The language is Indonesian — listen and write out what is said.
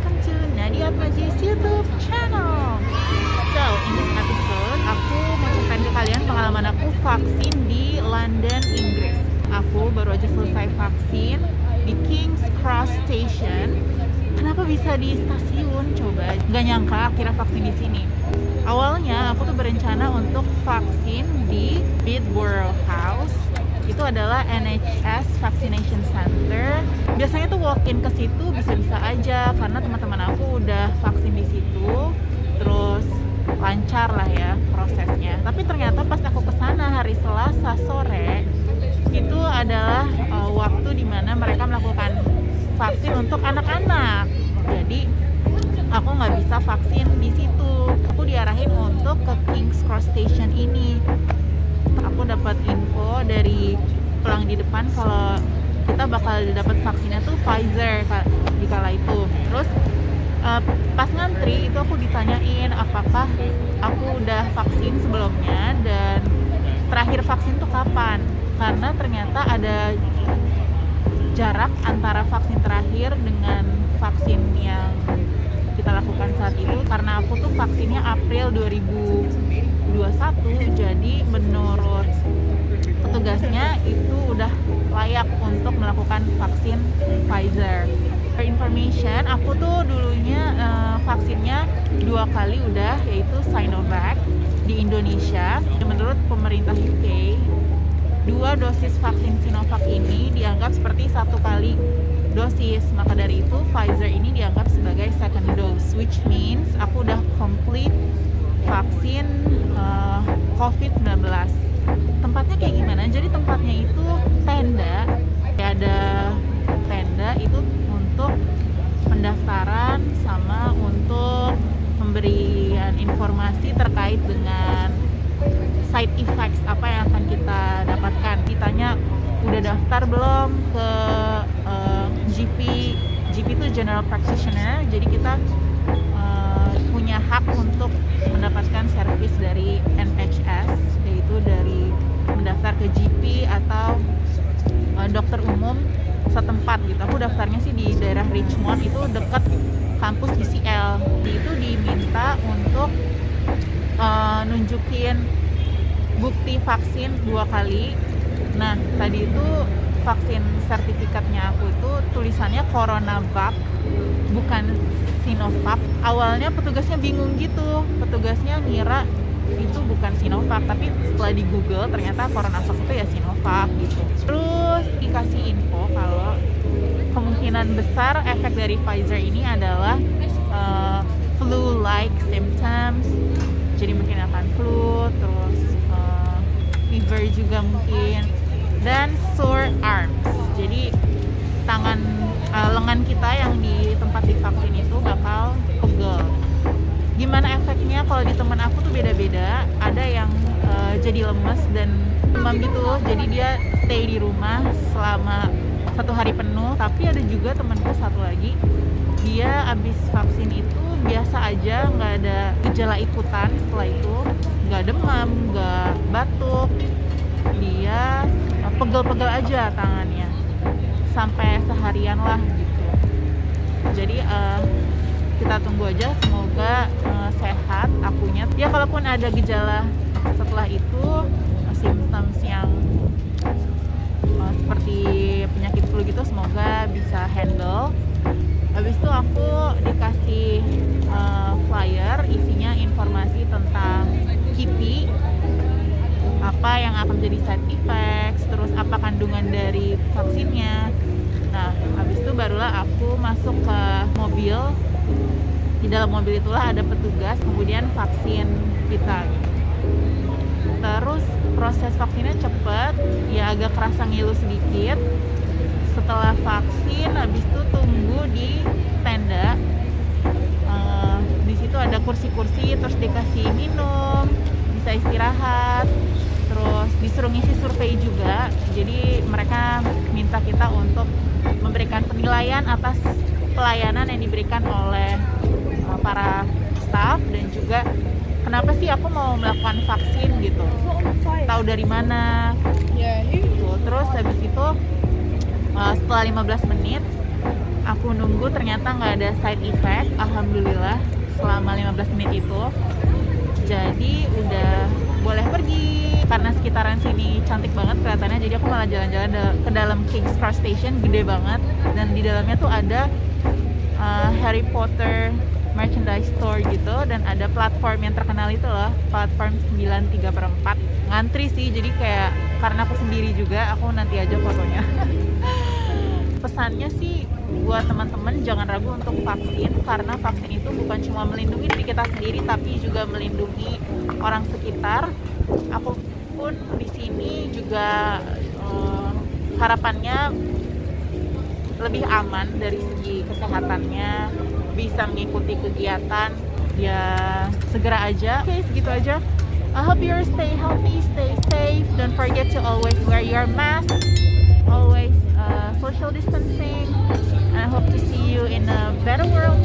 welcome to Nadia Atmaji's YouTube channel. So, in this episode, aku mau ceritain ke kalian pengalaman aku vaksin di London, Inggris. Aku baru aja selesai vaksin di King's Cross Station. Kenapa bisa di stasiun? Coba, nggak nyangka akhirnya vaksin di sini. Awalnya aku tuh berencana untuk vaksin di Bidborough House. Itu adalah NHS Vaccination Center. Biasanya tuh walk-in ke situ bisa-bisa aja karena teman-teman aku udah vaksin di situ. Terus lancar lah ya prosesnya. Tapi ternyata pas aku kesana hari Selasa sore, itu adalah waktu dimana mereka melakukan vaksin untuk anak-anak. Jadi aku nggak bisa vaksin di situ. Aku diarahin untuk ke King's Cross Station ini. Aku dapat info dari pelang di depan kalau kita bakal dapat vaksinnya tuh Pfizer di kala itu. Terus pas ngantri itu aku ditanyain apakah aku udah vaksin sebelumnya dan terakhir vaksin tuh kapan. Karena ternyata ada jarak antara vaksin terakhir dengan vaksin yang kita lakukan saat itu, karena aku tuh vaksinnya April 2021, jadi menurut petugasnya itu udah layak untuk melakukan vaksin Pfizer. For information, aku tuh dulunya vaksinnya 2 kali udah, yaitu Sinovac di Indonesia. Menurut pemerintah UK, 2 dosis vaksin Sinovac ini dianggap seperti 1 kali dosis, maka dari itu Pfizer ini dianggap sebagai second dose, which means aku udah complete vaksin COVID-19. Tempatnya kayak gimana? Jadi tempatnya itu tenda, ada tenda itu untuk pendaftaran sama untuk pemberian informasi terkait dengan side effects apa yang akan kita dapatkan. Ditanya udah daftar belum ke GP itu General Practitioner, jadi kita punya hak untuk mendapatkan servis dari NHS, yaitu dari mendaftar ke GP atau dokter umum setempat gitu. Aku daftarnya sih di daerah Richmond, itu dekat kampus UCL. Itu diminta untuk nunjukin bukti vaksin 2 kali. Nah, tadi itu vaksin sertifikatnya aku itu tulisannya CoronaVac, bukan Sinovac. Awalnya petugasnya bingung gitu, petugasnya ngira itu bukan Sinovac, tapi setelah di Google ternyata CoronaVac itu ya Sinovac gitu. Terus dikasih info kalau kemungkinan besar efek dari Pfizer ini adalah flu-like symptoms, jadi mungkin akan flu, terus fever juga mungkin, dan sore arms, jadi tangan lengan kita yang di tempat divaksin itu bakal pegel. Gimana efeknya? Kalau di teman aku tuh beda-beda, ada yang jadi lemes dan demam gitu, jadi dia stay di rumah selama 1 hari penuh. Tapi ada juga temanku satu lagi, dia abis vaksin itu biasa aja, nggak ada gejala ikutan setelah itu, nggak demam, nggak batuk, dia pegel-pegel aja tangannya sampai seharian lah gitu. Jadi kita tunggu aja, semoga sehat akunya. Ya kalaupun ada gejala setelah itu, symptoms yang seperti penyakit flu gitu, semoga bisa handle. Habis itu aku dikasih flyer isinya informasi tentang KIPI, apa yang akan menjadi side effects, terus apa kandungan dari vaksinnya. Nah, habis itu barulah aku masuk ke mobil. Di dalam mobil itulah ada petugas, kemudian vaksin kita. Terus proses vaksinnya cepet, ya agak kerasa ngilu sedikit. Setelah vaksin, habis itu tunggu di tenda. Di situ ada kursi-kursi, terus dikasih minum, bisa istirahat. Terus disuruh ngisi survei juga, jadi mereka minta kita untuk memberikan penilaian atas pelayanan yang diberikan oleh para staff, dan juga kenapa sih aku mau melakukan vaksin gitu, tahu dari mana gitu. Terus habis itu setelah 15 menit Aku nunggu ternyata nggak ada side effect, alhamdulillah, selama 15 menit itu. Jadi udah boleh pergi karena sekitaran sini cantik banget kelihatannya. Jadi aku malah jalan-jalan ke dalam King's Cross Station, gede banget, dan di dalamnya tuh ada Harry Potter merchandise store gitu, dan ada platform yang terkenal itu loh, platform 93/4. Ngantri sih, jadi kayak karena aku sendiri juga, aku nanti aja fotonya. Pesannya sih buat teman-teman, jangan ragu untuk vaksin, karena vaksin itu bukan cuma melindungi diri kita sendiri tapi juga melindungi orang sekitar. Aku pun di sini juga harapannya lebih aman dari segi kesehatannya, bisa mengikuti kegiatan ya, segera aja. Oke, segitu aja. I hope you stay healthy, stay safe, don't forget to always wear your mask, always social distancing, and I hope to see you in a better world.